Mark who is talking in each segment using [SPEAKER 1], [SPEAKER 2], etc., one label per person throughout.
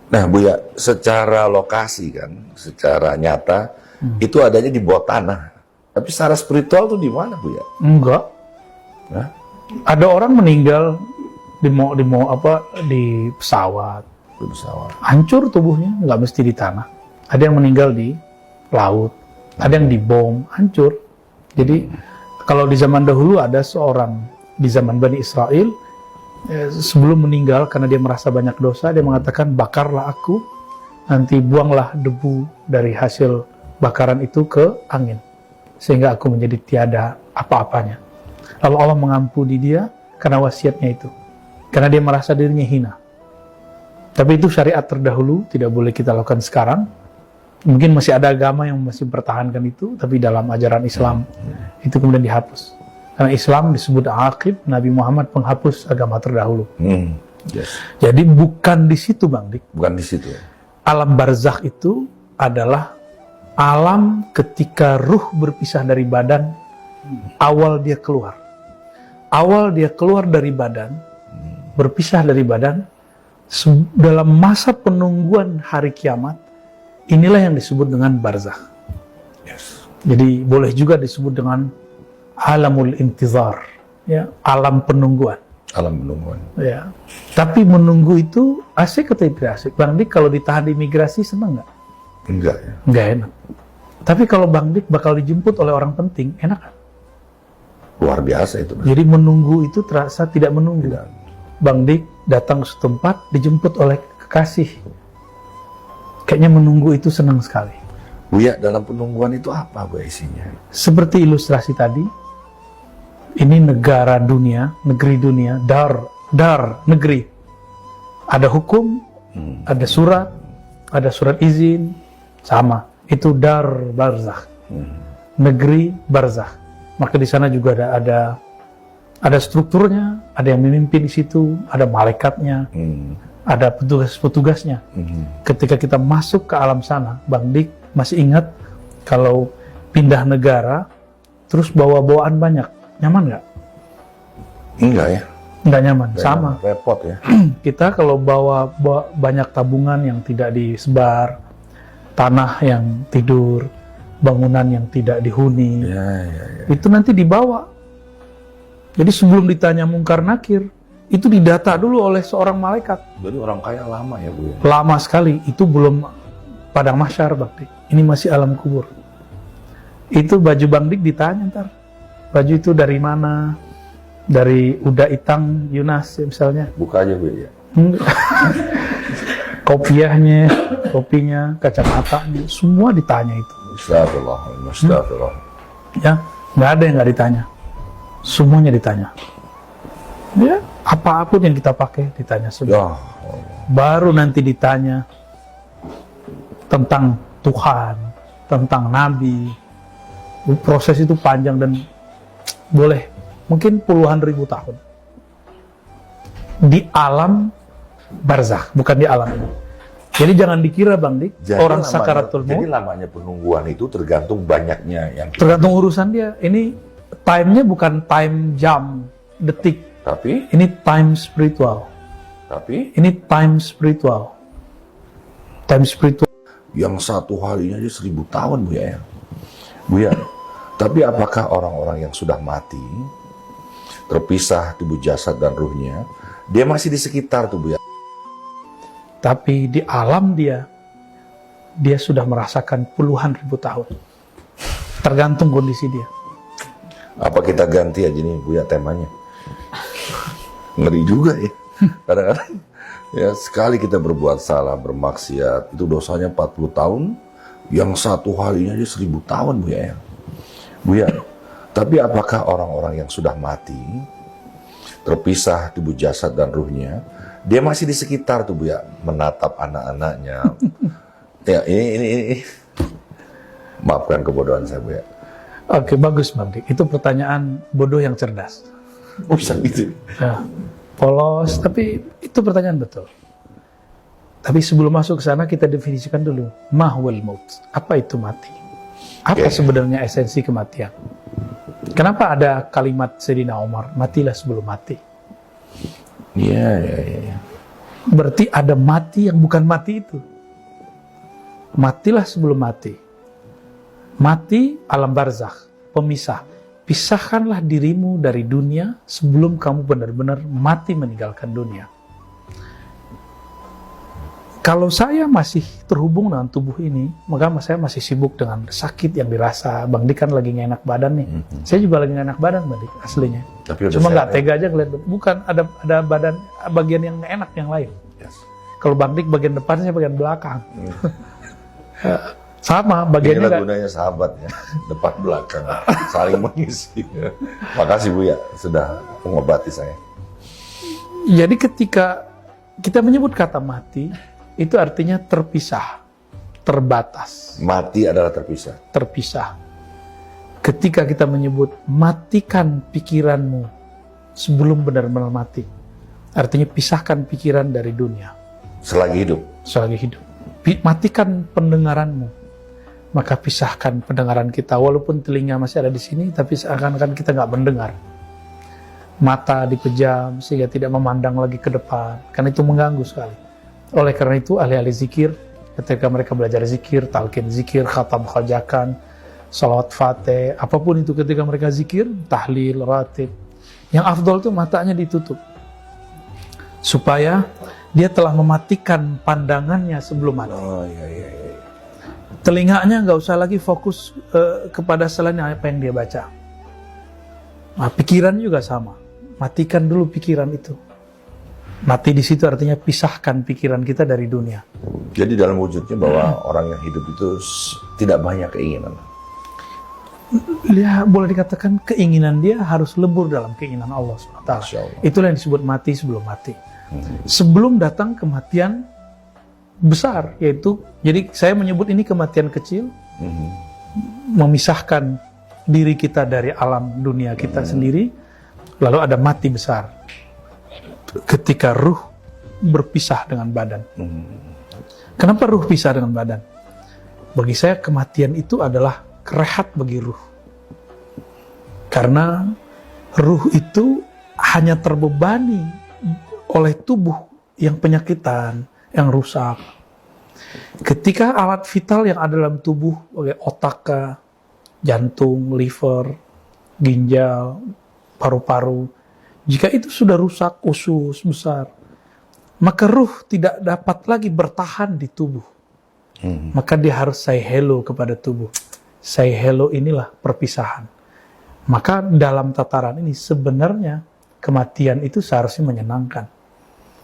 [SPEAKER 1] Nah, Buya, secara lokasi kan, secara nyata, itu adanya di bawah tanah. Tapi secara spiritual tuh di mana, Buya?
[SPEAKER 2] Enggak.
[SPEAKER 1] Hah?
[SPEAKER 2] Ada orang meninggal di pesawat.
[SPEAKER 1] Di pesawat.
[SPEAKER 2] Hancur tubuhnya, nggak mesti di tanah. Ada yang meninggal di laut, ada yang dibom, hancur. Jadi kalau di zaman dahulu ada seorang di zaman Bani Israel, sebelum meninggal karena dia merasa banyak dosa, dia mengatakan, bakarlah aku, nanti buanglah debu dari hasil bakaran itu ke angin, sehingga aku menjadi tiada apa-apanya. Lalu Allah mengampuni dia karena wasiatnya itu, karena dia merasa dirinya hina. Tapi itu syariat terdahulu, tidak boleh kita lakukan sekarang. Mungkin masih ada agama yang masih mempertahankan itu, tapi dalam ajaran Islam itu kemudian dihapus. Karena Islam disebut aqib, Nabi Muhammad penghapus agama terdahulu.
[SPEAKER 1] Yes.
[SPEAKER 2] Jadi bukan di situ, Bang Dik.
[SPEAKER 1] Bukan di situ.
[SPEAKER 2] Alam barzakh itu adalah alam ketika ruh berpisah dari badan, awal dia keluar. Awal dia keluar dari badan, berpisah dari badan, dalam masa penungguan hari kiamat, inilah yang disebut dengan barzakh.
[SPEAKER 1] Yes.
[SPEAKER 2] Jadi boleh juga disebut dengan alamul intizar, ya, alam penungguan.
[SPEAKER 1] Alam penungguan.
[SPEAKER 2] Ya. Tapi menunggu itu asik atau tidak asik? Bang Dik kalau ditahan di imigrasi senang nggak?
[SPEAKER 1] Enggak ya.
[SPEAKER 2] Nggak enak. Tapi kalau Bang Dik bakal dijemput oleh orang penting, enak kan?
[SPEAKER 1] Luar biasa itu.
[SPEAKER 2] Jadi menunggu itu terasa tidak menunggu.
[SPEAKER 1] Tidak.
[SPEAKER 2] Bang Dik datang ke setempat, dijemput oleh kekasih. Kayaknya menunggu itu senang sekali.
[SPEAKER 1] Buya, dalam penungguan itu apa, Buya, isinya?
[SPEAKER 2] Seperti ilustrasi tadi, ini negara dunia, negeri dunia, dar, negeri. Ada hukum, ada surat izin, sama. Itu dar barzakh, negeri barzakh. Maka di sana juga ada strukturnya, ada yang memimpin di situ, ada malaikatnya, ada petugas-petugasnya. Ketika kita masuk ke alam sana, Bang Dik masih ingat kalau pindah negara, terus bawa-bawaan banyak, nyaman nggak?
[SPEAKER 1] Enggak ya.
[SPEAKER 2] Nggak nyaman, sama.
[SPEAKER 1] Repot ya.
[SPEAKER 2] Kita kalau bawa banyak tabungan yang tidak disebar, tanah yang tidur, bangunan yang tidak dihuni,
[SPEAKER 1] Ya.
[SPEAKER 2] itu nanti dibawa. Jadi sebelum ditanya mungkar nakir, itu didata dulu oleh seorang malaikat.
[SPEAKER 1] Jadi orang kaya lama ya, Buya.
[SPEAKER 2] Lama sekali, itu belum padang mahsyar, Bang Dik. Ini masih alam kubur. Itu baju Bang Dik ditanya ntar. Baju itu dari mana? Dari Uda Itang Yunas misalnya.
[SPEAKER 1] Buka aja, Buya.
[SPEAKER 2] Kopinya, kacamatanya, semua ditanya itu.
[SPEAKER 1] Astagfirullah.
[SPEAKER 2] Ya, nggak ada yang nggak ditanya. Semuanya ditanya. Ya, apapun yang kita pakai ditanya semua.
[SPEAKER 1] Ya.
[SPEAKER 2] Baru nanti ditanya tentang Tuhan, tentang Nabi. Proses itu panjang dan boleh mungkin puluhan ribu tahun. Di alam barzakh, bukan di alam ini. Jadi jangan dikira, Bang Dik, orang sakaratul maut.
[SPEAKER 1] Jadi lamanya penungguan itu tergantung banyaknya yang
[SPEAKER 2] tergantung urusan dia. Ini time-nya bukan time jam, detik.
[SPEAKER 1] Tapi
[SPEAKER 2] Ini time spiritual. Ini time spiritual. Time spiritual.
[SPEAKER 1] yang satu harinya aja 1000 tahun, Buya. Buya, tapi apakah orang-orang yang sudah mati, terpisah tubuh jasad dan ruhnya, dia masih di sekitar tuh, Buya?
[SPEAKER 2] Tapi di alam dia sudah merasakan puluhan ribu tahun. Tergantung kondisi dia.
[SPEAKER 1] Apa kita ganti aja nih, Buya, temanya? Ngeri juga ya. Kadang-kadang ya sekali kita berbuat salah, bermaksiat, itu dosanya 40 tahun, yang satu harinya aja 1000 tahun, Buya. Buya, tapi apakah orang-orang yang sudah mati, terpisah tubuh jasad dan ruhnya, dia masih di sekitar tuh, Buya, menatap anak-anaknya. Ya, ini. Maafkan kebodohan saya, Buya.
[SPEAKER 2] Oke, bagus, Bang Dik. Itu pertanyaan bodoh yang cerdas.
[SPEAKER 1] Oh, bisa gitu.
[SPEAKER 2] Ya, polos, tapi itu pertanyaan betul. Tapi sebelum masuk ke sana, kita definisikan dulu. Mahwal maut. Apa itu mati? Apa sebenarnya esensi kematian? Kenapa ada kalimat Sayyidina Umar, matilah sebelum mati?
[SPEAKER 1] Iya.
[SPEAKER 2] Berarti ada mati yang bukan mati itu. Matilah sebelum mati. Mati alam barzakh, pemisah. Pisahkanlah dirimu dari dunia sebelum kamu benar-benar mati meninggalkan dunia. Kalau saya masih terhubung dengan tubuh ini, maka saya masih sibuk dengan sakit yang dirasa. Bang Dik kan lagi nggak enak badan nih. Saya juga lagi nggak enak badan, Bang Dik, aslinya.
[SPEAKER 1] Tapi
[SPEAKER 2] Cuma nggak tega aja ngeliat. Bukan, ada badan, bagian yang nggak enak yang lain.
[SPEAKER 1] Yes.
[SPEAKER 2] Kalau Bang Dik bagian depan, saya bagian belakang. Sama, bagiannya
[SPEAKER 1] Inilah
[SPEAKER 2] nggak.
[SPEAKER 1] gunanya sahabat ya, depan belakang, saling mengisi. Makasih Bu ya, sudah mengobati saya.
[SPEAKER 2] Jadi ketika kita menyebut kata mati, itu artinya terpisah, terbatas,
[SPEAKER 1] Mati adalah terpisah.
[SPEAKER 2] terpisah. Ketika kita menyebut matikan pikiranmu sebelum benar-benar mati, artinya pisahkan pikiran dari dunia
[SPEAKER 1] Selagi hidup.
[SPEAKER 2] selagi hidup. Matikan pendengaranmu, maka pisahkan pendengaran kita. Walaupun telinga masih ada di sini, tapi seakan-akan kita nggak mendengar. Mata dipejam sehingga tidak memandang lagi ke depan, karena itu mengganggu sekali. Oleh karena itu, ahli-ahli zikir, ketika mereka belajar zikir, talqin zikir, khatam khajakan, salawat fatih, apapun itu ketika mereka zikir, tahlil, ratib, yang afdol itu matanya ditutup. Supaya dia telah mematikan pandangannya sebelum mati.
[SPEAKER 1] Oh iya.
[SPEAKER 2] Telinganya nggak usah lagi fokus kepada selain apa yang dia baca. Nah, pikiran juga sama. Matikan dulu pikiran itu. Mati di situ artinya pisahkan pikiran kita dari dunia.
[SPEAKER 1] Jadi dalam wujudnya bahwa orang yang hidup itu tidak banyak keinginan.
[SPEAKER 2] Dia boleh dikatakan keinginan dia harus lebur dalam keinginan Allah SWT.
[SPEAKER 1] Masya Allah.
[SPEAKER 2] Itulah yang disebut mati sebelum mati. Sebelum datang kematian besar, yaitu, jadi saya menyebut ini kematian kecil, memisahkan diri kita dari alam dunia kita sendiri, lalu ada mati besar. Ketika ruh berpisah dengan badan. Kenapa ruh pisah dengan badan? Bagi saya kematian itu adalah rehat bagi ruh. Karena ruh itu hanya terbebani oleh tubuh yang penyakitan, yang rusak. Ketika alat vital yang ada dalam tubuh, sebagai otak, jantung, liver, ginjal, paru-paru, jika itu sudah rusak, usus besar, maka ruh tidak dapat lagi bertahan di tubuh. Maka dia harus say hello kepada tubuh. Say hello inilah perpisahan. Maka dalam tataran ini sebenarnya kematian itu seharusnya menyenangkan.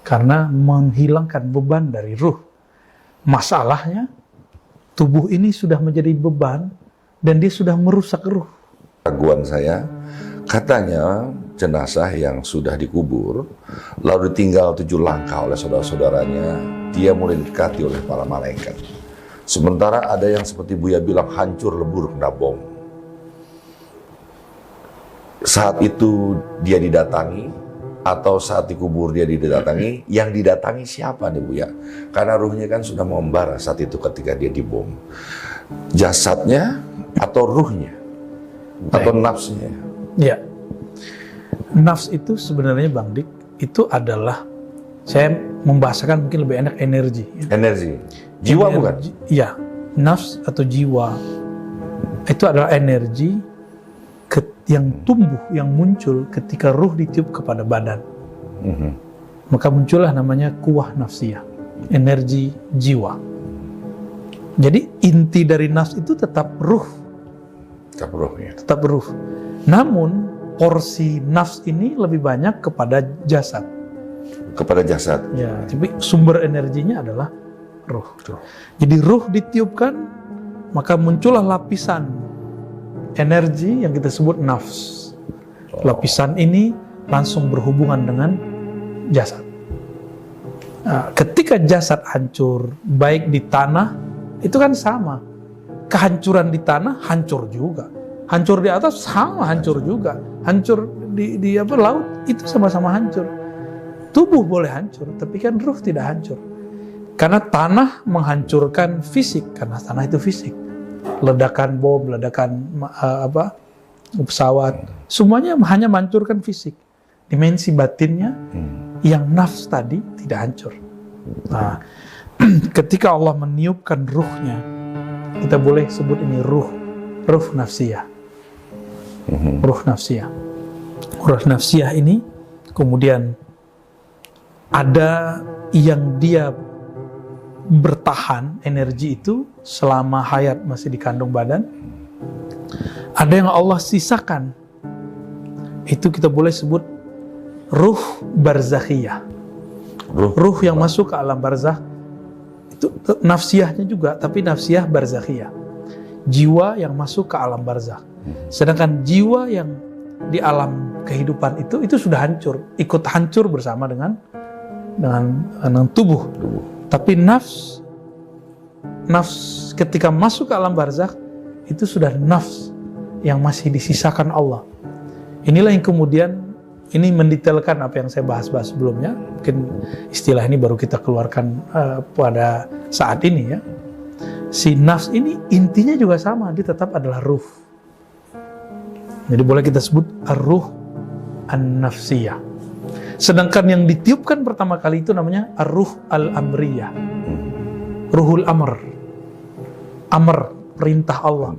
[SPEAKER 2] Karena menghilangkan beban dari ruh. Masalahnya, tubuh ini sudah menjadi beban dan dia sudah merusak ruh.
[SPEAKER 1] Raguan saya, katanya jenazah yang sudah dikubur, lalu ditinggal 7 langkah oleh saudara-saudaranya, dia mulai didekati oleh para malaikat. Sementara ada yang seperti Buya bilang hancur lebur kena bom. Saat itu dia didatangi, atau saat dikubur dia didatangi, yang didatangi siapa nih Buya? Karena ruhnya kan sudah membara saat itu ketika dia dibom. Jasadnya atau ruhnya? Atau nafsunya?
[SPEAKER 2] Ya, nafs itu sebenarnya Bang Dik, itu adalah, saya membahasakan mungkin lebih enak energi.
[SPEAKER 1] Energi. Jiwa bukan?
[SPEAKER 2] Iya, nafs atau jiwa itu adalah energi yang tumbuh, yang muncul ketika ruh ditiup kepada badan. Maka muncullah namanya kuwah nafsiyah, energi jiwa. Jadi inti dari nafs itu tetap ruh.
[SPEAKER 1] Tetap ruhnya.
[SPEAKER 2] Tetap ruh. Namun porsi nafs ini lebih banyak kepada jasad.
[SPEAKER 1] Kepada jasad.
[SPEAKER 2] Ya, tapi sumber energinya adalah ruh. Jadi ruh ditiupkan, maka muncullah lapisan energi yang kita sebut nafs. Lapisan ini langsung berhubungan dengan jasad. Nah, ketika jasad hancur, baik di tanah, itu kan sama. Kehancuran di tanah hancur juga. Hancur di atas sama hancur juga. Hancur di laut itu sama-sama hancur. Tubuh boleh hancur, tapi kan ruh tidak hancur. Karena tanah menghancurkan fisik, karena tanah itu fisik. Ledakan bom, ledakan pesawat, semuanya hanya menghancurkan fisik. Dimensi batinnya yang nafs tadi tidak hancur. Nah, ketika Allah meniupkan ruhnya, kita boleh sebut ini ruh nafsiyah. Ruh nafsiyah. Ruh nafsiyah ini kemudian ada yang dia bertahan energi itu selama hayat masih di kandung badan. Ada yang Allah sisakan. Itu kita boleh sebut ruh barzakhiyah. Ruh yang masuk ke alam barzakh itu nafsiyahnya juga, tapi nafsiyah barzakhiyah. Jiwa yang masuk ke alam barzakh. Sedangkan jiwa yang di alam kehidupan itu sudah hancur, ikut hancur bersama dengan tubuh. Tapi nafs ketika masuk ke alam barzakh itu sudah nafs yang masih disisakan Allah. Inilah yang kemudian ini mendetailkan apa yang saya bahas-bahas sebelumnya. Mungkin istilah ini baru kita keluarkan pada saat ini ya. Si nafs ini intinya juga sama, dia tetap adalah ruh. Jadi boleh kita sebut ar-ruh an-nafsiyah. Sedangkan yang ditiupkan pertama kali itu namanya ar-ruh al-amriyah. Ruhul amr. Amr, perintah Allah.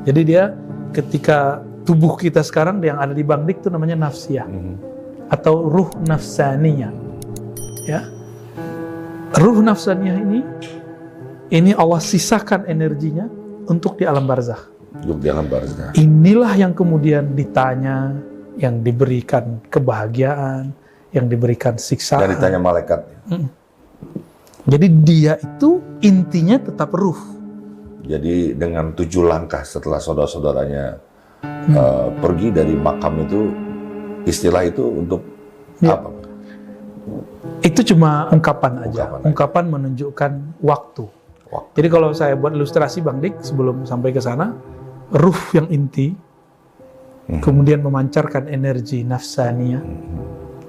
[SPEAKER 2] Jadi dia ketika tubuh kita sekarang yang ada di Bang Dik itu namanya nafsiyah. Atau ruh nafsaniyah. Ya. Ruh nafsaniyah ini Allah sisakan energinya untuk di alam barzakh.
[SPEAKER 1] Untuk di alam barzakh.
[SPEAKER 2] Inilah yang kemudian ditanya, yang diberikan kebahagiaan, yang diberikan siksaan.
[SPEAKER 1] Dan ditanya malaikat.
[SPEAKER 2] Jadi dia itu intinya tetap ruh.
[SPEAKER 1] Jadi dengan 7 langkah setelah saudara-saudaranya pergi dari makam itu, istilah itu untuk apa?
[SPEAKER 2] Itu cuma ungkapan aja. Ungkapan menunjukkan waktu. Jadi kalau saya buat ilustrasi Bang Dik sebelum sampai ke sana, ruh yang inti kemudian memancarkan energi nafsaniyah.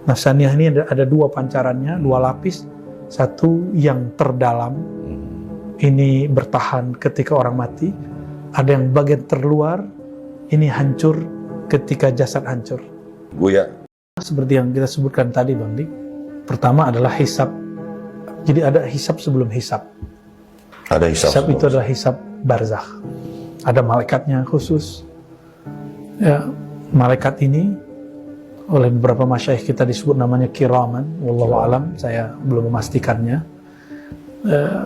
[SPEAKER 2] Nafsaniyah ini ada 2 pancarannya, 2 lapis. Satu yang terdalam, ini bertahan ketika orang mati. Ada yang bagian terluar, ini hancur ketika jasad hancur.
[SPEAKER 1] Buya.
[SPEAKER 2] Seperti yang kita sebutkan tadi Bang Dik, pertama adalah hisab. Jadi ada hisab sebelum hisab.
[SPEAKER 1] Ada hisab
[SPEAKER 2] itu adalah hisab barzakh. Ada malaikatnya khusus. Ya, malaikat ini oleh beberapa masyayikh kita disebut namanya kiraman. Wallahu alam, saya belum memastikannya.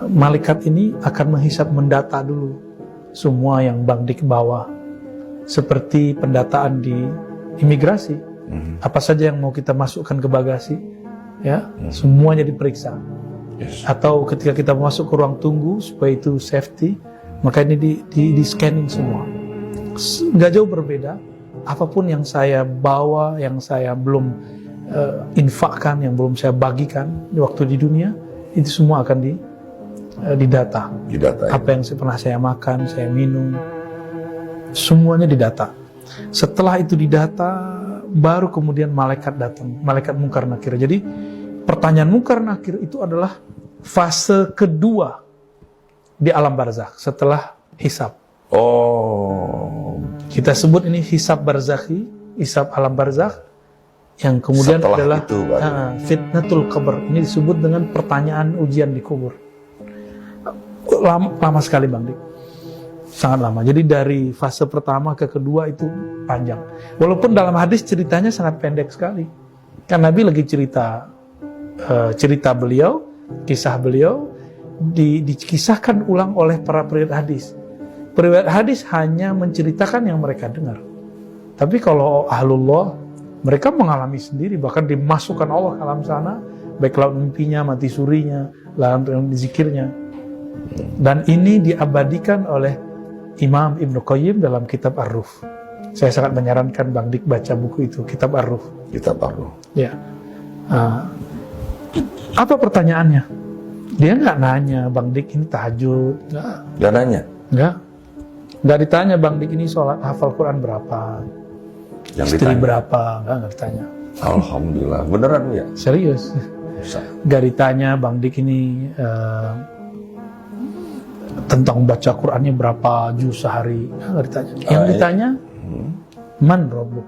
[SPEAKER 2] Malaikat ini akan menghisab, mendata dulu semua yang Bang Dik bawa. Seperti pendataan di imigrasi. Apa saja yang mau kita masukkan ke bagasi, ya, semuanya diperiksa. Atau ketika kita masuk ke ruang tunggu supaya itu safety, maka ini di scanning semua. Nggak jauh berbeda. Apapun yang saya bawa, yang saya belum infakkan, yang belum saya bagikan di waktu di dunia, itu semua akan didata. Apa yang pernah saya makan, saya minum, semuanya didata. Setelah itu didata, baru kemudian malaikat datang, malaikat Munkar Nakir. Jadi pertanyaan Munkar Nakir itu adalah fase kedua di alam barzakh setelah hisab. Kita sebut ini hisab barzakhi, hisab alam barzakh, yang kemudian
[SPEAKER 1] setelah
[SPEAKER 2] adalah
[SPEAKER 1] itu,
[SPEAKER 2] fitnatul qabr. Ini disebut dengan pertanyaan ujian di kubur. Lama sekali Bang Dik, sangat lama. Jadi dari fase pertama ke kedua itu panjang. Walaupun dalam hadis ceritanya sangat pendek sekali. Kan Nabi lagi cerita beliau, kisah beliau dikisahkan ulang oleh para periwayat hadis. Periwayat hadis hanya menceritakan yang mereka dengar. Tapi kalau ahlullah, mereka mengalami sendiri, bahkan dimasukkan Allah ke alam sana, baik laut mimpinya, mati surinya, lalu zikirnya. Dan ini diabadikan oleh Imam Ibnu Qayyim dalam kitab Ar-Ruh. Saya sangat menyarankan Bang Dik baca buku itu, kitab Ar-Ruh.
[SPEAKER 1] Kitab Ar-Ruh.
[SPEAKER 2] Ya. Apa pertanyaannya? Dia nggak nanya Bang Dik ini tahajud,
[SPEAKER 1] nggak nanya.
[SPEAKER 2] Nggak ditanya Bang Dik ini sholat hafal Quran berapa,
[SPEAKER 1] Yang
[SPEAKER 2] istri
[SPEAKER 1] ditanya
[SPEAKER 2] berapa, nggak ditanya.
[SPEAKER 1] Alhamdulillah, beneran ya?
[SPEAKER 2] Serius. Nggak ditanya Bang Dik ini tentang baca Qurannya berapa juz sehari, nggak ditanya. Yang ditanya, man Rabbuk,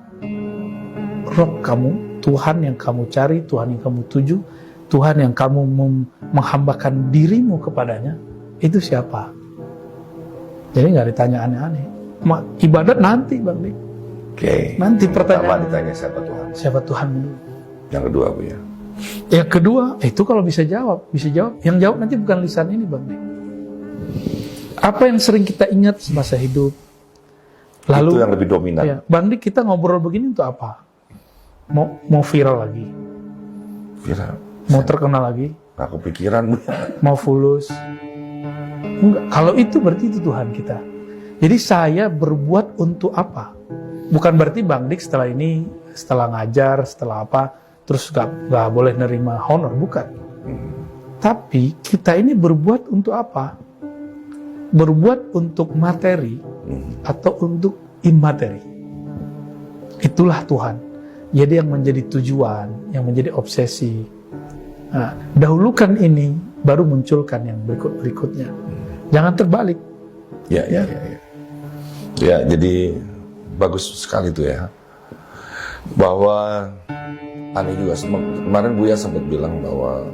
[SPEAKER 2] Rob kamu, Tuhan yang kamu cari, Tuhan yang kamu tuju, Tuhan yang kamu menghambakan dirimu kepadanya, itu siapa? Jadi nggak ditanya aneh-aneh. Ibadat nanti, Bang Dik.
[SPEAKER 1] Oke.
[SPEAKER 2] Nanti
[SPEAKER 1] Pertama
[SPEAKER 2] pertanyaan.
[SPEAKER 1] ditanya siapa Tuhan.
[SPEAKER 2] Siapa Tuhan dulu?
[SPEAKER 1] Yang kedua Buya.
[SPEAKER 2] Yang kedua, itu kalau bisa jawab. Yang jawab nanti bukan lisan ini, Bang Dik. Apa yang sering kita ingat semasa hidup. Lalu,
[SPEAKER 1] itu yang lebih dominan.
[SPEAKER 2] ya, Bang Dik, kita ngobrol begini untuk apa? Mau viral lagi?
[SPEAKER 1] Viral.
[SPEAKER 2] Mau terkenal lagi?
[SPEAKER 1] Nggak kepikiran Buya.
[SPEAKER 2] Mau fulus? Enggak. Kalau itu berarti itu Tuhan kita. Jadi saya berbuat untuk apa? Bukan berarti Bang Dik setelah ini, setelah ngajar, setelah apa, terus gak boleh nerima honor, bukan. Tapi kita ini berbuat untuk apa? Berbuat untuk materi atau untuk imateri. Itulah Tuhan. Jadi yang menjadi tujuan, yang menjadi obsesi. Nah, dahulukan ini, baru munculkan yang berikutnya. Jangan terbalik.
[SPEAKER 1] Ya. Ya, jadi bagus sekali itu ya. Bahwa aneh juga, kemarin Buya sempat bilang bahwa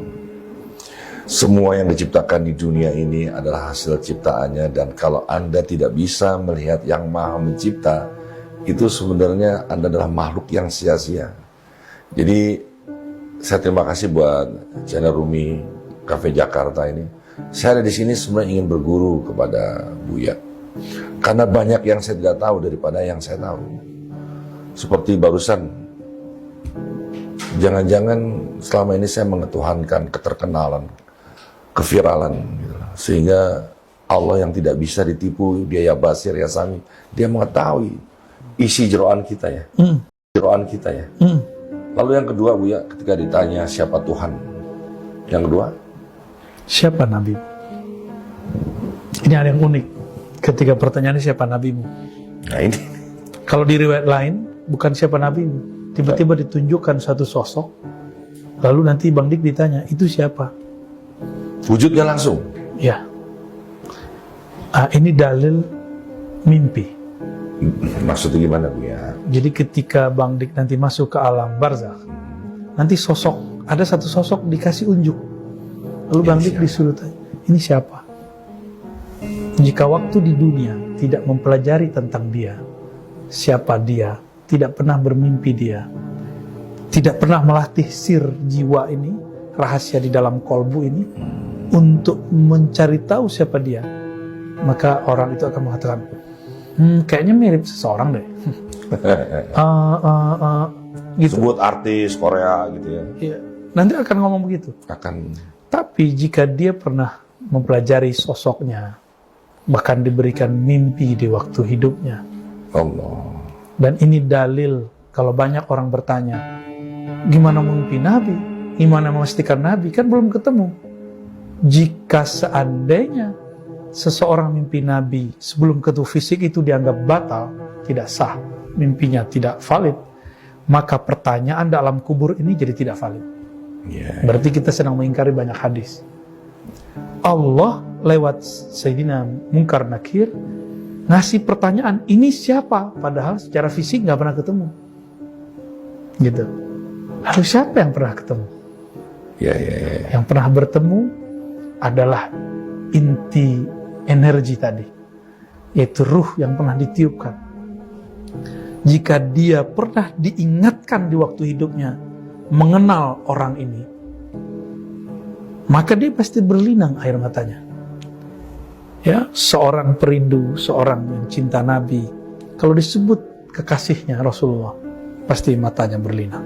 [SPEAKER 1] semua yang diciptakan di dunia ini adalah hasil ciptaannya, dan kalau Anda tidak bisa melihat yang Maha Mencipta, itu sebenarnya Anda adalah makhluk yang sia-sia. Jadi saya terima kasih buat channel Rumi Cafe Jakarta ini. Saya ada di sini sebenarnya ingin berguru kepada Buya, karena banyak yang saya tidak tahu daripada yang saya tahu. Seperti barusan, jangan-jangan selama ini saya mengetuhankan keterkenalan, keviralan, gitu. Sehingga Allah yang tidak bisa ditipu, Dia ya Basir ya Sami, Dia mengetahui isi jeroan kita ya, jeroan kita ya. Lalu yang kedua Buya, ketika ditanya siapa Tuhan, yang kedua,
[SPEAKER 2] siapa Nabi? Ini ada yang unik. Ketika pertanyaannya siapa nabimu?
[SPEAKER 1] nah ini,
[SPEAKER 2] Kalau di riwayat lain, bukan siapa nabimu. Tiba-tiba ditunjukkan satu sosok, lalu nanti Bang Dik ditanya, itu siapa?
[SPEAKER 1] wujudnya langsung.
[SPEAKER 2] Ya. Ini dalil mimpi.
[SPEAKER 1] Maksudnya gimana Buya?
[SPEAKER 2] Jadi ketika Bang Dik nanti masuk ke alam barzakh, nanti ada satu sosok dikasih unjuk. Lalu Bang Dik disuruh tanya, ini siapa? Jika waktu di dunia tidak mempelajari tentang dia, siapa dia, tidak pernah bermimpi dia, tidak pernah melatih sir jiwa ini, rahasia di dalam kolbu ini, untuk mencari tahu siapa dia, maka orang itu akan mengatakan, kayaknya mirip seseorang deh. Gitu.
[SPEAKER 1] Sebut artis Korea gitu ya.
[SPEAKER 2] Ya, nanti akan ngomong begitu.
[SPEAKER 1] Akan.
[SPEAKER 2] Tapi jika dia pernah mempelajari sosoknya, bahkan diberikan mimpi di waktu hidupnya.
[SPEAKER 1] Allah.
[SPEAKER 2] Dan ini dalil kalau banyak orang bertanya, gimana mimpi Nabi? Gimana memastikan Nabi? Kan belum ketemu. Jika seandainya seseorang mimpi Nabi sebelum ketemu fisik itu dianggap batal, tidak sah, mimpinya tidak valid, maka pertanyaan dalam kubur ini jadi tidak valid. Berarti kita sedang mengingkari banyak hadis. Allah lewat Sayyidina Munkar Nakir ngasih pertanyaan, ini siapa? Padahal secara fisik nggak pernah ketemu. Gitu. Lalu siapa yang pernah ketemu? Yang pernah bertemu adalah inti energi tadi, yaitu ruh yang pernah ditiupkan. Jika dia pernah diingatkan di waktu hidupnya mengenal orang ini, maka dia pasti berlinang air matanya. Ya, seorang perindu, seorang yang cinta Nabi, kalau disebut kekasihnya Rasulullah, pasti matanya berlinang.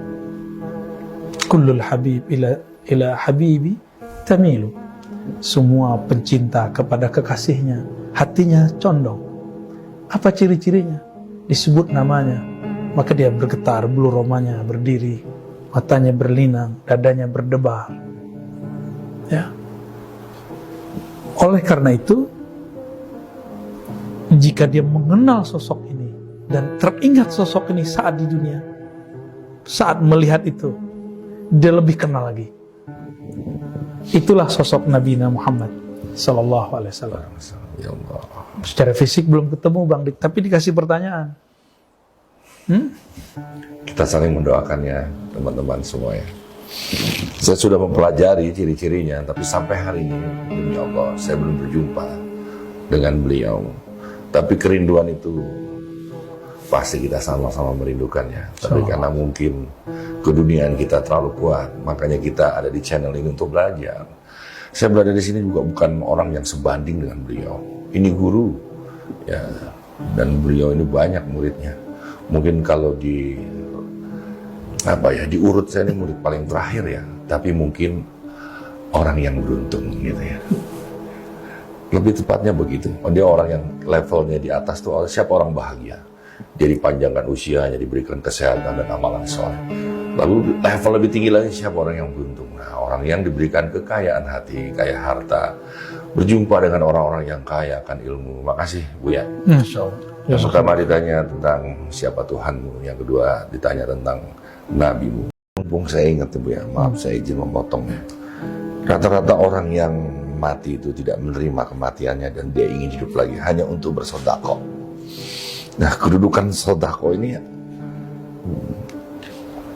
[SPEAKER 2] Kullul habib ila habibi tamilu. Semua pencinta kepada kekasihnya, hatinya condong. Apa ciri-cirinya? Disebut namanya, maka dia bergetar, bulu romanya berdiri, matanya berlinang, dadanya berdebar. Ya. Oleh karena itu, jika dia mengenal sosok ini dan teringat sosok ini saat di dunia, saat melihat itu, dia lebih kenal lagi. Itulah sosok Nabi Muhammad Sallallahu Alaihi Wasallam.
[SPEAKER 1] Ya Allah.
[SPEAKER 2] Secara fisik belum ketemu Bang Dik, tapi dikasih pertanyaan.
[SPEAKER 1] Kita saling mendoakan ya teman-teman semua ya. Saya sudah mempelajari ciri-cirinya, tapi sampai hari ini, demi Allah, saya belum berjumpa dengan beliau. Tapi kerinduan itu pasti kita sama-sama merindukannya. Tapi karena mungkin keduniaan kita terlalu kuat, makanya kita ada di channel ini untuk belajar. Saya berada di sini juga bukan orang yang sebanding dengan beliau. Ini guru, ya, dan beliau ini banyak muridnya. Mungkin kalau diurut saya ini murid paling terakhir ya, tapi mungkin orang yang beruntung gitu ya. Lebih tepatnya begitu. Dia orang yang levelnya di atas tuh, siapa orang bahagia. Dia dipanjangkan usianya, diberikan kesehatan dan amalan soleh. Lalu level lebih tinggi lagi, siapa orang yang beruntung. Nah, orang yang diberikan kekayaan hati, kaya harta, berjumpa dengan orang-orang yang kaya akan ilmu. Makasih Buya.
[SPEAKER 2] Masya Allah.
[SPEAKER 1] Yang pertama ditanya tentang siapa Tuhanmu, yang kedua ditanya tentang Nabimu. Mumpung saya ingat Bu ya, maaf saya izin memotongnya. Rata-rata orang yang mati itu tidak menerima kematiannya dan dia ingin hidup lagi hanya untuk bersodako. Nah, kedudukan sodako ini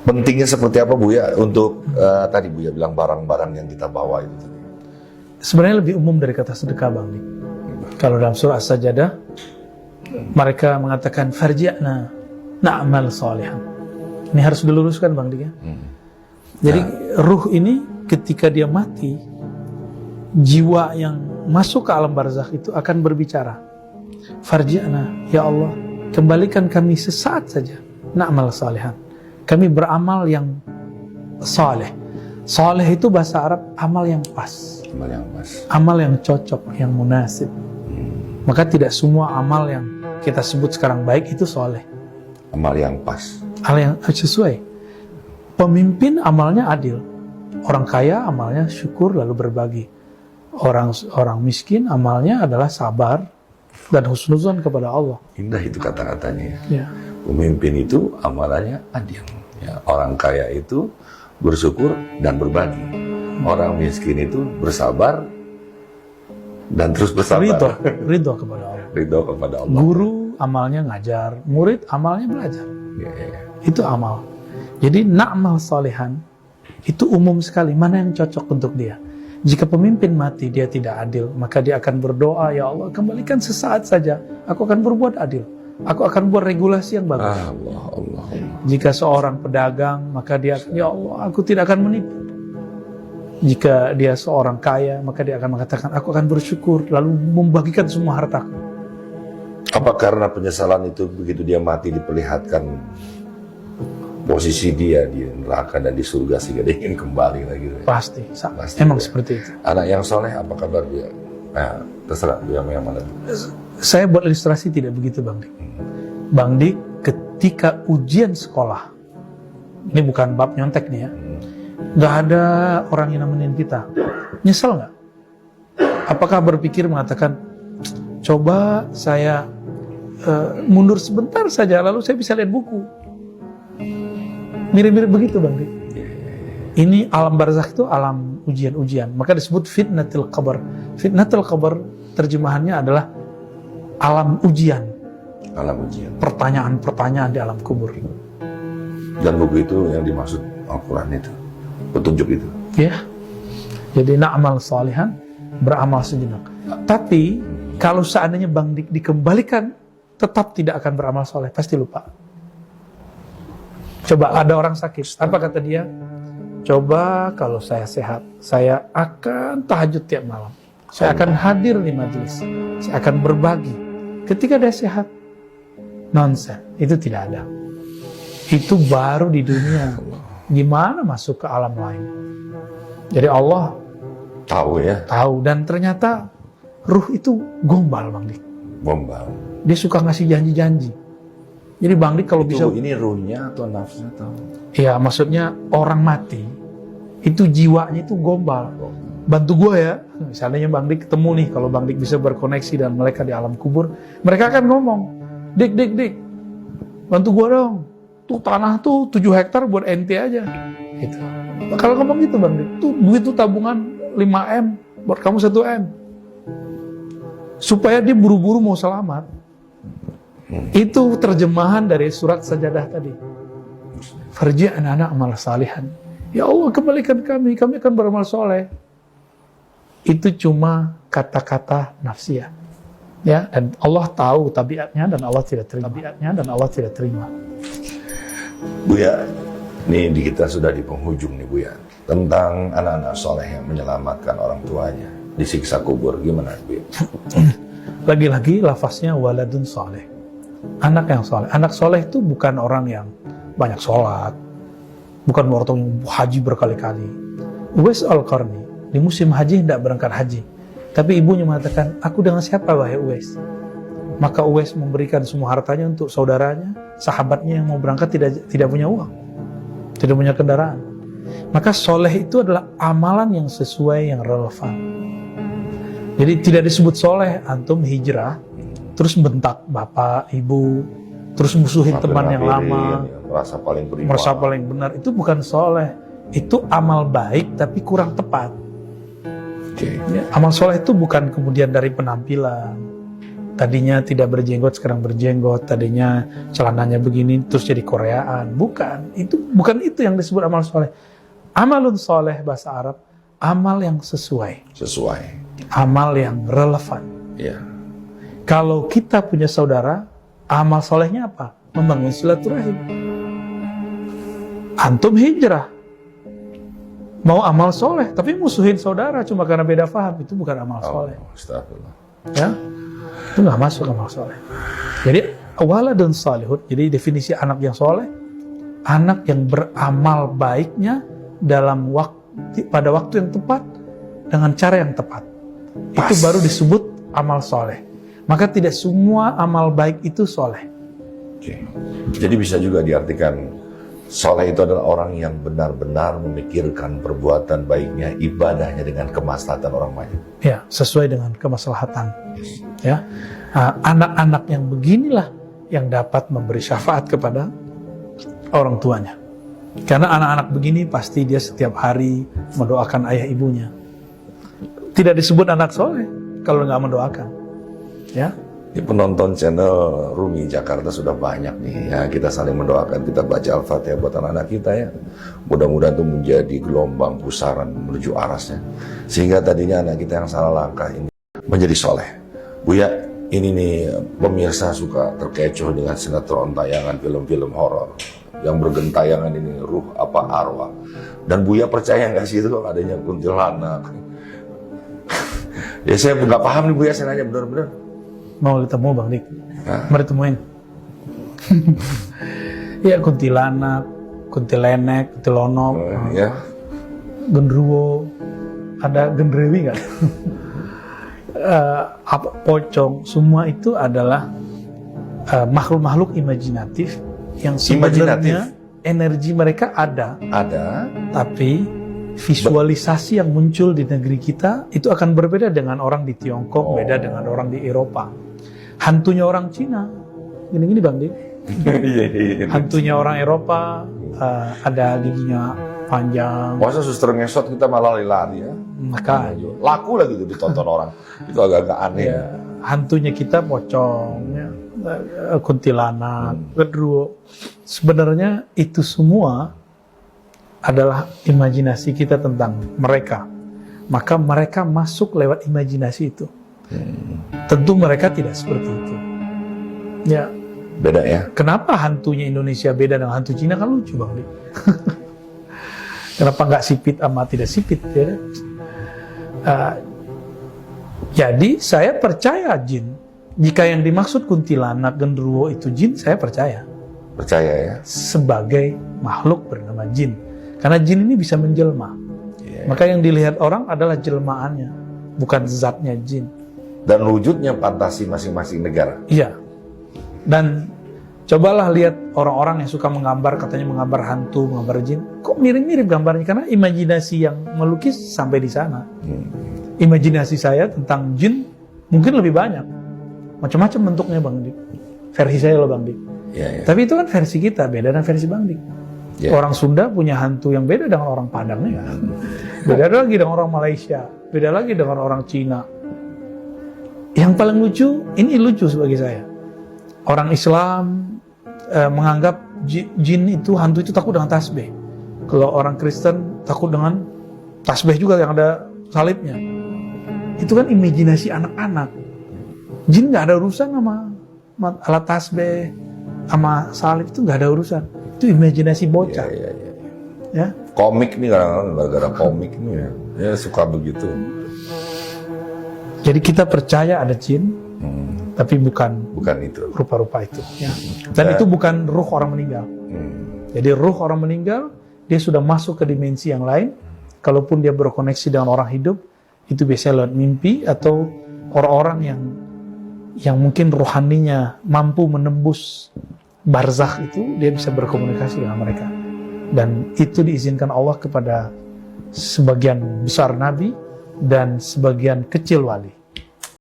[SPEAKER 1] pentingnya seperti apa Bu ya untuk tadi Bu ya bilang barang-barang yang kita bawa itu tadi.
[SPEAKER 2] Sebenarnya lebih umum dari kata sedekah, Bang Dik. Kalau dalam surah As-Sajdah mereka mengatakan farji'na na'mal salihan. Ini harus diluruskan Bang Dik ya. Jadi ruh ini ketika dia mati, jiwa yang masuk ke alam barzakh itu akan berbicara. Farji'na, ya Allah, kembalikan kami sesaat saja. Na'mal salihan. Kami beramal yang saleh. Saleh itu bahasa Arab amal yang pas.
[SPEAKER 1] Amal yang pas.
[SPEAKER 2] Amal yang cocok, yang munasib. Maka tidak semua amal yang kita sebut sekarang baik itu saleh.
[SPEAKER 1] Amal yang pas.
[SPEAKER 2] Hal yang sesuai. Pemimpin amalnya adil. Orang kaya amalnya syukur lalu berbagi. Orang miskin amalnya adalah sabar dan husnuzon kepada Allah.
[SPEAKER 1] Indah itu kata-katanya.
[SPEAKER 2] Ya.
[SPEAKER 1] Pemimpin itu amalannya adil. Ya, orang kaya itu bersyukur dan berbagi. Orang miskin itu bersabar dan terus bersabar.
[SPEAKER 2] Ridho kepada Allah.
[SPEAKER 1] Ridho kepada Allah.
[SPEAKER 2] Guru amalnya ngajar, murid amalnya belajar.
[SPEAKER 1] Ya.
[SPEAKER 2] Itu amal. Jadi na'mal salihan itu umum sekali. Mana yang cocok untuk dia? Jika pemimpin mati dia tidak adil, maka dia akan berdoa, ya Allah kembalikan sesaat saja. Aku akan berbuat adil. Aku akan buat regulasi yang bagus.
[SPEAKER 1] Allah.
[SPEAKER 2] Jika seorang pedagang, maka dia, ya Allah, aku tidak akan menipu. Jika dia seorang kaya, maka dia akan mengatakan, aku akan bersyukur, lalu membagikan semua hartaku.
[SPEAKER 1] Apa karena penyesalan itu begitu dia mati diperlihatkan posisi dia di neraka dan di surga sehingga dia ingin kembali lagi?
[SPEAKER 2] Pasti.
[SPEAKER 1] Pasti
[SPEAKER 2] Emang
[SPEAKER 1] ya.
[SPEAKER 2] seperti itu.
[SPEAKER 1] Anak yang soleh apa kabar dia? Nah, terserah dia yang mana.
[SPEAKER 2] Saya buat ilustrasi tidak begitu Bang Dik. Bang Dik ketika ujian sekolah, ini bukan bab nyontek nih ya, nggak ada orang yang nemenin kita, nyesel nggak? Apakah berpikir mengatakan, coba saya mundur sebentar saja, lalu saya bisa lihat buku? Mirip-mirip begitu Bang Dik. Ini alam barzakh itu alam ujian-ujian, maka disebut fitnatul qabr. Fitnatul qabr terjemahannya adalah alam ujian.
[SPEAKER 1] Alam ujian.
[SPEAKER 2] Pertanyaan-pertanyaan di alam kubur.
[SPEAKER 1] Dan buku itu yang dimaksud Al-Quran itu, petunjuk itu.
[SPEAKER 2] Ya. Jadi na'mal salihan, beramal sejenak. Tapi kalau seandainya Bang Dik dikembalikan, tetap tidak akan beramal soleh, pasti lupa. Coba ada orang sakit, apa kata dia? Coba kalau saya sehat, saya akan tahajud tiap malam. Saya akan hadir di majelis. Saya akan berbagi. Ketika dia sehat, nonsen. Itu tidak ada. Itu baru di dunia. Gimana masuk ke alam lain? Jadi Allah
[SPEAKER 1] Tahu ya.
[SPEAKER 2] tahu. Dan ternyata ruh itu gombal Bang Dik.
[SPEAKER 1] Gombal.
[SPEAKER 2] Dia suka ngasih janji-janji. Jadi Bang Dik kalau bisa...
[SPEAKER 1] Ini ruhnya atau nafsunya tahu?
[SPEAKER 2] Ya maksudnya orang mati, itu jiwanya itu gombal. Bantu gue ya. Misalnya Bang Dik ketemu nih, kalau Bang Dik bisa berkoneksi dan mereka di alam kubur, mereka akan ngomong, Dik, bantu gue dong. Tuh tanah tuh 7 hektar buat ente aja. Gitu. Kalau ngomong gitu Bang Dik, tuh duit tuh tabungan 5M, buat kamu 1M. Supaya dia buru-buru mau selamat. Itu terjemahan dari surat Sajadah tadi. Farji'na na'mal salihan. Ya Allah, kembalikan kami akan beramal soleh. Itu cuma kata-kata nafsiyah. Ya, dan Allah tahu tabiatnya dan Allah tidak terima.
[SPEAKER 1] Buya, nih di kita sudah di penghujung nih Buya, tentang anak-anak soleh yang menyelamatkan orang tuanya disiksa kubur, gimana Buya?
[SPEAKER 2] Lagi-lagi lafaznya waladun soleh, anak yang soleh. Anak soleh itu bukan orang yang banyak sholat, bukan orang yang haji berkali-kali. Uwais Al-Qarni di musim haji tidak berangkat haji, tapi ibunya mengatakan, aku dengan siapa wahai Uwais? Maka Uwais memberikan semua hartanya untuk saudaranya, sahabatnya yang mau berangkat tidak punya uang, tidak punya kendaraan. Maka soleh itu adalah amalan yang sesuai, yang relevan. Jadi tidak disebut soleh antum hijrah terus bentak bapak, ibu, terus musuhin teman yang lama,
[SPEAKER 1] merasa paling
[SPEAKER 2] benar. Itu bukan soleh. Itu amal baik tapi kurang tepat. Ya, amal soleh itu bukan kemudian dari penampilan. Tadinya tidak berjenggot, sekarang berjenggot. Tadinya celananya begini, terus jadi Koreaan. Bukan itu yang disebut amal soleh. Amalun soleh bahasa Arab, amal yang sesuai. Amal yang relevan.
[SPEAKER 1] Ya.
[SPEAKER 2] Kalau kita punya saudara, amal solehnya apa? Membangun silaturahim. Antum hijrah, mau amal soleh, tapi musuhin saudara cuma karena beda faham, itu bukan amal soleh.
[SPEAKER 1] Astagfirullah.
[SPEAKER 2] Ya, itu nggak masuk amal soleh. Jadi waladun salihun, jadi definisi anak yang soleh, anak yang beramal baiknya dalam pada waktu yang tepat dengan cara yang tepat. Itu baru disebut amal soleh. Maka tidak semua amal baik itu soleh.
[SPEAKER 1] Jadi bisa juga diartikan soleh itu adalah orang yang benar-benar memikirkan perbuatan baiknya, ibadahnya dengan kemaslahatan orang banyak.
[SPEAKER 2] Ya, sesuai dengan kemaslahatan. Ya, anak-anak yang beginilah yang dapat memberi syafaat kepada orang tuanya. Karena anak-anak begini pasti dia setiap hari mendoakan ayah ibunya. Tidak disebut anak soleh kalau nggak mendoakan. Ya.
[SPEAKER 1] Di penonton channel Rumi Jakarta sudah banyak nih ya, kita saling mendoakan, kita baca Al-Fatihah buat anak-anak kita ya. Mudah-mudahan itu menjadi gelombang pusaran menuju arasnya, sehingga tadinya anak kita yang salah langkah ini menjadi soleh. Buya, ini nih pemirsa suka terkecoh dengan sinetron tayangan film-film horor yang bergentayangan ini ruh apa arwah. Dan Buya percaya nggak sih itu adanya kuntilanak? Ya saya nggak paham nih Buya, saya nanya benar-benar.
[SPEAKER 2] Mau ketemu Bang Dik? Mari temuin. Ya, kuntilanak, kuntilenek, kuntilonok,
[SPEAKER 1] ya.
[SPEAKER 2] Genderuwo, ada gendrewi nggak? Apa pocong, semua itu adalah makhluk-makhluk imajinatif yang sebenarnya energi mereka ada, tapi visualisasi yang muncul di negeri kita itu akan berbeda dengan orang di Tiongkok, beda dengan orang di Eropa. Hantunya orang Cina, gini-gini Bang Dik. Hantunya orang Eropa, ada giginya panjang.
[SPEAKER 1] Masa suster ngesot kita malah lari ya?
[SPEAKER 2] Maka
[SPEAKER 1] laku lagi tuh ditonton orang. Itu agak-agak aneh.
[SPEAKER 2] Ya, hantunya kita pocong, ya, kuntilanak, genderuwo. Sebenarnya itu semua adalah imajinasi kita tentang mereka. Maka mereka masuk lewat imajinasi itu. Tentu mereka tidak seperti itu. Ya,
[SPEAKER 1] beda ya.
[SPEAKER 2] Kenapa hantunya Indonesia beda dengan hantu Cina? Kan lucu Bang Dik. Kenapa nggak sipit sama tidak sipit ya? Jadi saya percaya jin. Jika yang dimaksud kuntilanak, genderuwo itu jin, saya percaya.
[SPEAKER 1] Percaya ya.
[SPEAKER 2] Sebagai makhluk bernama jin. Karena jin ini bisa menjelma. Maka yang dilihat orang adalah jelmaannya, bukan zatnya jin.
[SPEAKER 1] Dan wujudnya fantasi masing-masing negara.
[SPEAKER 2] Iya. Dan cobalah lihat orang-orang yang suka menggambar, katanya menggambar hantu, menggambar jin. Kok mirip-mirip gambarnya? Karena imajinasi yang melukis sampai di sana. Imajinasi saya tentang jin mungkin lebih banyak. Macam-macam bentuknya Bang Dik. Versi saya loh Bang Dik.
[SPEAKER 1] Ya.
[SPEAKER 2] Tapi itu kan versi kita, beda dengan versi Bang Dik. Ya. Orang Sunda punya hantu yang beda dengan orang Padang ya. Beda lagi dengan orang Malaysia, beda lagi dengan orang Cina. Yang paling lucu, ini lucu sebagai saya. Orang Islam menganggap jin itu, hantu itu takut dengan tasbih. Kalau orang Kristen takut dengan tasbih juga yang ada salibnya. Itu kan imajinasi anak-anak. Jin nggak ada urusan sama alat tasbih, sama salib itu nggak ada urusan. Itu imajinasi bocah. Ya.
[SPEAKER 1] Komik nih kadang-kadang gara-gara komik nih ya suka begitu.
[SPEAKER 2] Jadi kita percaya ada jin, tapi bukan
[SPEAKER 1] itu.
[SPEAKER 2] rupa-rupa itu. Ya. Dan itu bukan ruh orang meninggal. Jadi ruh orang meninggal, dia sudah masuk ke dimensi yang lain. Kalaupun dia berkoneksi dengan orang hidup, itu biasanya lewat mimpi atau orang-orang yang mungkin rohaninya mampu menembus barzakh itu, dia bisa berkomunikasi dengan mereka. Dan itu diizinkan Allah kepada sebagian besar nabi dan sebagian kecil wali.